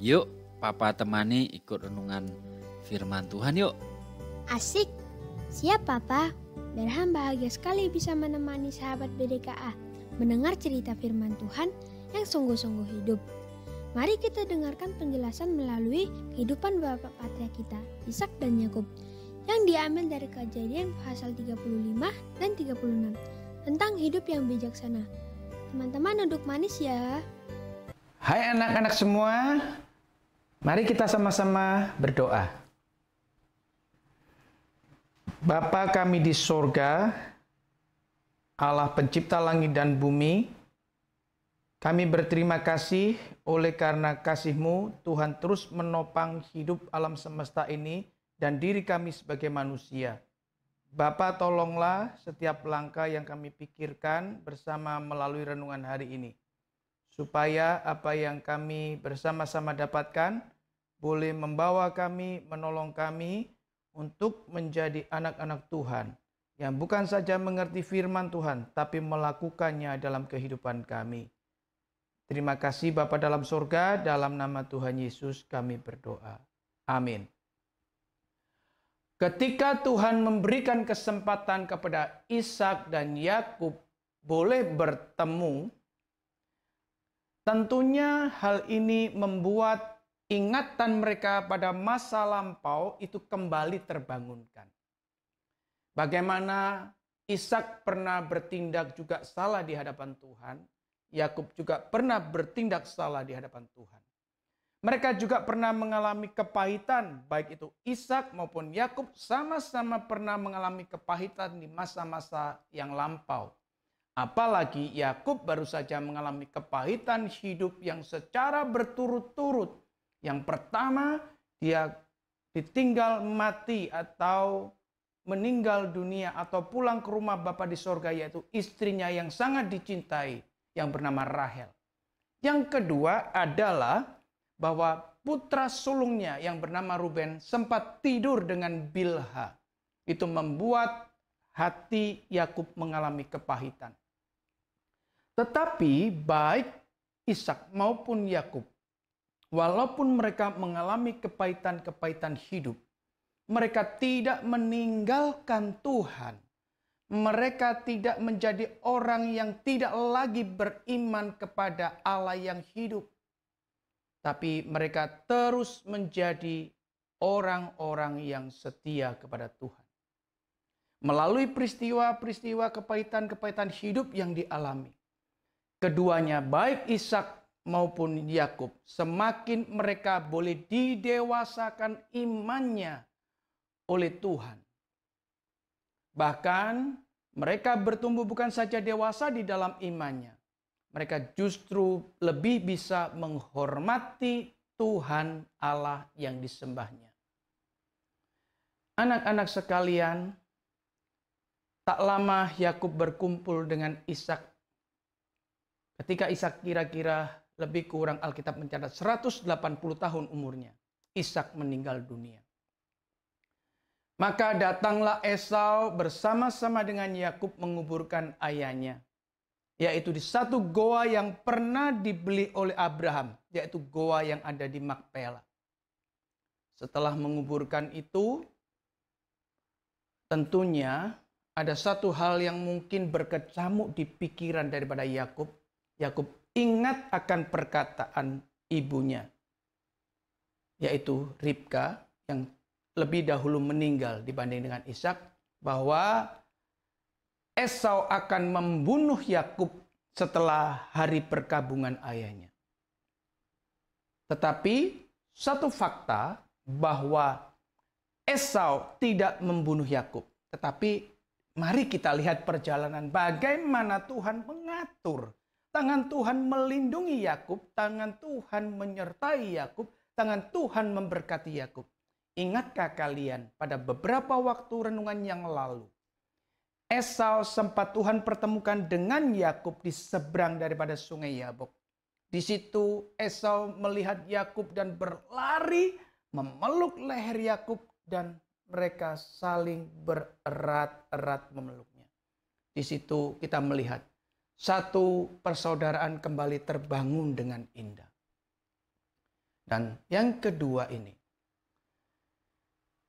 Yuk, Papa temani ikut renungan firman Tuhan yuk. Asik, siap Papa. Berham bahagia sekali bisa menemani sahabat BDKA mendengar cerita firman Tuhan yang sungguh-sungguh hidup. Mari kita dengarkan penjelasan melalui kehidupan Bapak Patria kita, Ishak dan Yakub, yang diambil dari Kejadian pasal 35 dan 36 tentang hidup yang bijaksana. Teman-teman duduk manis ya. Hai anak-anak semua, mari kita sama-sama berdoa. Bapa kami di sorga, Allah pencipta langit dan bumi, kami berterima kasih oleh karena kasih-Mu, Tuhan terus menopang hidup alam semesta ini dan diri kami sebagai manusia. Bapa tolonglah setiap langkah yang kami pikirkan bersama melalui renungan hari ini. Supaya apa yang kami bersama-sama dapatkan boleh membawa kami, menolong kami untuk menjadi anak-anak Tuhan yang bukan saja mengerti firman Tuhan, tapi melakukannya dalam kehidupan kami. Terima kasih Bapa dalam surga, dalam nama Tuhan Yesus kami berdoa. Amin. Ketika Tuhan memberikan kesempatan kepada Ishak dan Yakub boleh bertemu, tentunya hal ini membuat ingatan mereka pada masa lampau itu kembali terbangunkan. Bagaimana Ishak pernah bertindak juga salah di hadapan Tuhan, Yakub juga pernah bertindak salah di hadapan Tuhan. Mereka juga pernah mengalami kepahitan, baik itu Ishak maupun Yakub sama-sama pernah mengalami kepahitan di masa-masa yang lampau. Apalagi Yakub baru saja mengalami kepahitan hidup yang secara berturut-turut. Yang pertama, dia ditinggal mati atau meninggal dunia atau pulang ke rumah Bapa di sorga, yaitu istrinya yang sangat dicintai yang bernama Rahel. Yang kedua adalah bahwa putra sulungnya yang bernama Ruben sempat tidur dengan Bilha. Itu membuat hati Yakub mengalami kepahitan. Tetapi baik Ishak maupun Yakub, walaupun mereka mengalami kepahitan-kepahitan hidup, mereka tidak meninggalkan Tuhan. Mereka tidak menjadi orang yang tidak lagi beriman kepada Allah yang hidup. Tapi mereka terus menjadi orang-orang yang setia kepada Tuhan. Melalui peristiwa-peristiwa kepahitan-kepahitan hidup yang dialami, keduanya baik Ishak maupun Yakub, semakin mereka boleh didewasakan imannya oleh Tuhan. Bahkan mereka bertumbuh bukan saja dewasa di dalam imannya, mereka justru lebih bisa menghormati Tuhan Allah yang disembahnya. Anak-anak sekalian, tak lama Yakub berkumpul dengan Ishak. Ketika Ishak kira-kira lebih kurang Alkitab mencatat 180 tahun umurnya, Ishak meninggal dunia. Maka datanglah Esau bersama-sama dengan Yakub menguburkan ayahnya, yaitu di satu goa yang pernah dibeli oleh Abraham, yaitu goa yang ada di Makpela. Setelah menguburkan itu, tentunya ada satu hal yang mungkin berkecamuk di pikiran daripada Yakub. Yakub ingat akan perkataan ibunya, yaitu Ribka, yang lebih dahulu meninggal dibanding dengan Ishak, bahwa Esau akan membunuh Yakub setelah hari perkabungan ayahnya. Tetapi satu fakta bahwa Esau tidak membunuh Yakub. Tetapi mari kita lihat perjalanan bagaimana Tuhan mengatur. Tangan Tuhan melindungi Yakub, tangan Tuhan menyertai Yakub, tangan Tuhan memberkati Yakub. Ingatkah kalian pada beberapa waktu renungan yang lalu, Esau sempat Tuhan pertemukan dengan Yakub di seberang daripada sungai Yabok. Di situ Esau melihat Yakub dan berlari memeluk leher Yakub dan mereka saling bererat-erat memeluknya. Di situ kita melihat satu persaudaraan kembali terbangun dengan indah. Dan yang kedua ini,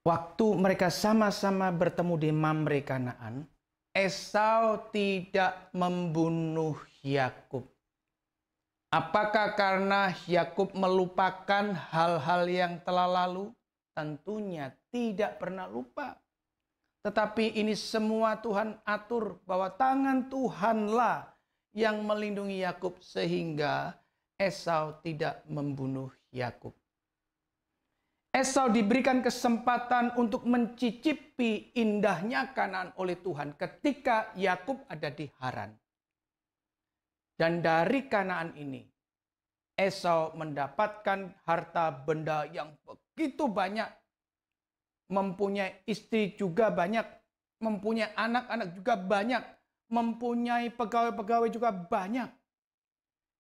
waktu mereka sama-sama bertemu di Mamre Kanaan, Esau tidak membunuh Yakub. Apakah karena Yakub melupakan hal-hal yang telah lalu? Tentunya tidak pernah lupa. Tetapi ini semua Tuhan atur bahwa tangan Tuhanlah yang melindungi Yakub sehingga Esau tidak membunuh Yakub. Esau diberikan kesempatan untuk mencicipi indahnya Kanaan oleh Tuhan ketika Yakub ada di Haran. Dan dari Kanaan ini, Esau mendapatkan harta benda yang begitu banyak. Mempunyai istri juga banyak. Mempunyai anak-anak juga banyak. Mempunyai pegawai-pegawai juga banyak.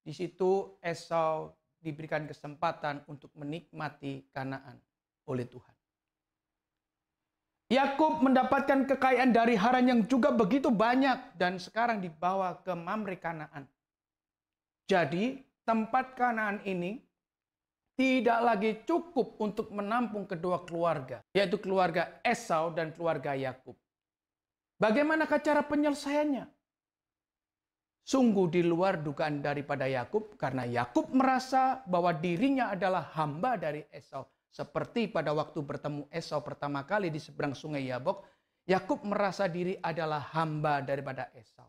Di situ Esau diberikan kesempatan untuk menikmati Kanaan oleh Tuhan. Yakub mendapatkan kekayaan dari Haran yang juga begitu banyak dan sekarang dibawa ke Mamre Kanaan. Jadi tempat Kanaan ini tidak lagi cukup untuk menampung kedua keluarga, yaitu keluarga Esau dan keluarga Yakub. Bagaimanakah cara penyelesaiannya? Sungguh di luar dugaan daripada Yakub, karena Yakub merasa bahwa dirinya adalah hamba dari Esau. Seperti pada waktu bertemu Esau pertama kali di seberang sungai Yabok, Yakub merasa diri adalah hamba daripada Esau.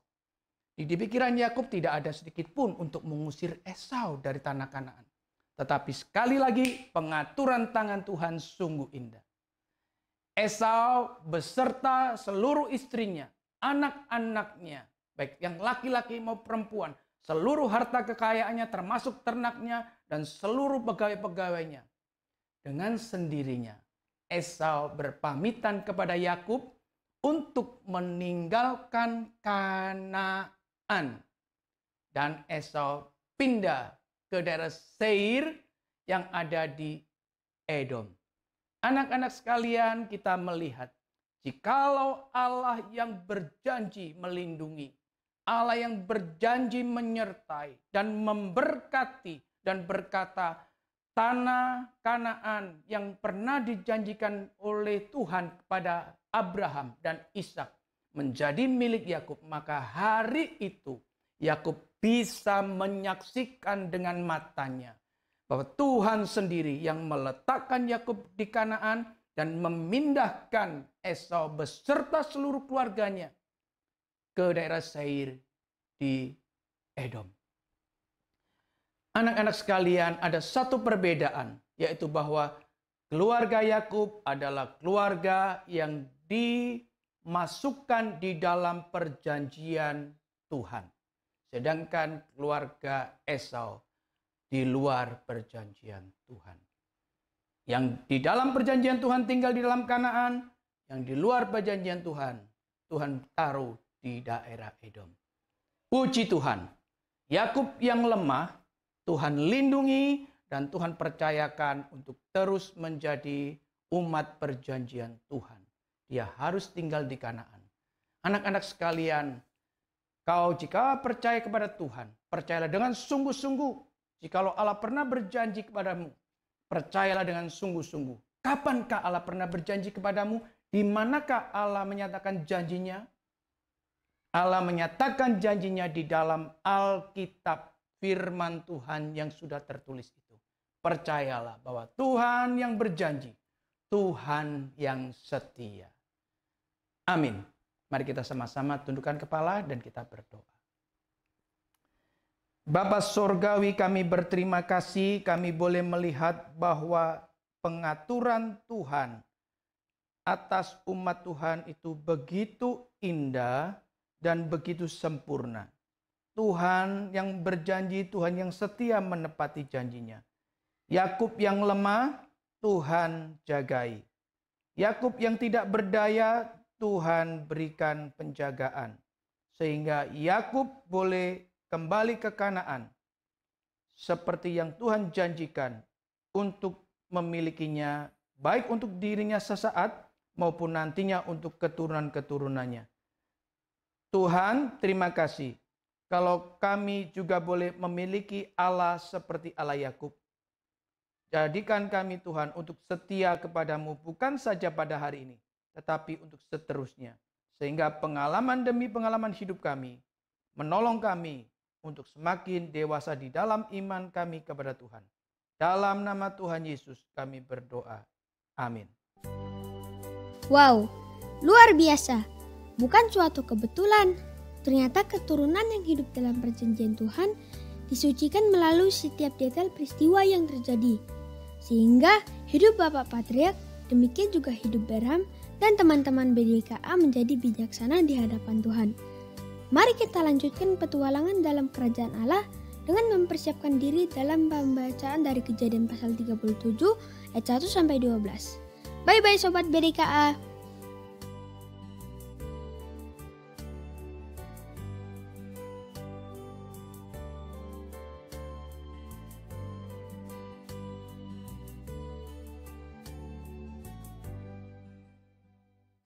Di pikiran Yakub tidak ada sedikit pun untuk mengusir Esau dari tanah Kanaan. Tetapi sekali lagi pengaturan tangan Tuhan sungguh indah. Esau beserta seluruh istrinya, anak-anaknya, baik yang laki-laki maupun perempuan, seluruh harta kekayaannya termasuk ternaknya dan seluruh pegawai-pegawainya. Dengan sendirinya Esau berpamitan kepada Yakub untuk meninggalkan Kanaan. Dan Esau pindah ke daerah Seir yang ada di Edom. Anak-anak sekalian, kita melihat jikalau Allah yang berjanji melindungi, Allah yang berjanji menyertai dan memberkati dan berkata, tanah Kanaan yang pernah dijanjikan oleh Tuhan kepada Abraham dan Ishak menjadi milik Yakub, maka hari itu Yakub bisa menyaksikan dengan matanya bahwa Tuhan sendiri yang meletakkan Yakub di Kanaan dan memindahkan Esau beserta seluruh keluarganya ke daerah Seir di Edom. Anak-anak sekalian, ada satu perbedaan, yaitu bahwa keluarga Yakub adalah keluarga yang dimasukkan di dalam perjanjian Tuhan. Sedangkan keluarga Esau di luar perjanjian Tuhan. Yang di dalam perjanjian Tuhan tinggal di dalam Kanaan, yang di luar perjanjian Tuhan, Tuhan taruh di daerah Edom. Puji Tuhan, Yakub yang lemah, Tuhan lindungi dan Tuhan percayakan untuk terus menjadi umat perjanjian Tuhan. Dia harus tinggal di Kanaan. Anak-anak sekalian, jika percaya kepada Tuhan, percayalah dengan sungguh-sungguh. Jikalau Allah pernah berjanji kepadamu, percayalah dengan sungguh-sungguh. Kapankah Allah pernah berjanji kepadamu? Di manakah Allah menyatakan janjinya? Allah menyatakan janjinya di dalam Alkitab, firman Tuhan yang sudah tertulis itu. Percayalah bahwa Tuhan yang berjanji, Tuhan yang setia. Amin. Mari kita sama-sama tundukkan kepala dan kita berdoa. Bapa Sorgawi, kami berterima kasih kami boleh melihat bahwa pengaturan Tuhan atas umat Tuhan itu begitu indah dan begitu sempurna. Tuhan yang berjanji, Tuhan yang setia menepati janjinya. Yakub yang lemah, Tuhan jagai. Yakub yang tidak berdaya, Tuhan berikan penjagaan. Sehingga Yakub boleh kembali ke Kanaan. Seperti yang Tuhan janjikan untuk memilikinya, baik untuk dirinya sesaat maupun nantinya untuk keturunan-keturunannya. Tuhan, terima kasih. Kalau kami juga boleh memiliki Allah seperti Allah Yakub. Jadikan kami Tuhan untuk setia kepadamu bukan saja pada hari ini, tetapi untuk seterusnya. Sehingga pengalaman demi pengalaman hidup kami menolong kami untuk semakin dewasa di dalam iman kami kepada Tuhan. Dalam nama Tuhan Yesus kami berdoa. Amin. Wow, luar biasa. Bukan suatu kebetulan. Ternyata keturunan yang hidup dalam perjanjian Tuhan disucikan melalui setiap detail peristiwa yang terjadi. Sehingga hidup Bapak Patriark, demikian juga hidup Berham dan teman-teman BDKA menjadi bijaksana di hadapan Tuhan. Mari kita lanjutkan petualangan dalam kerajaan Allah dengan mempersiapkan diri dalam pembacaan dari Kejadian pasal 37 ayat 1-12. Bye-bye Sobat BDKA.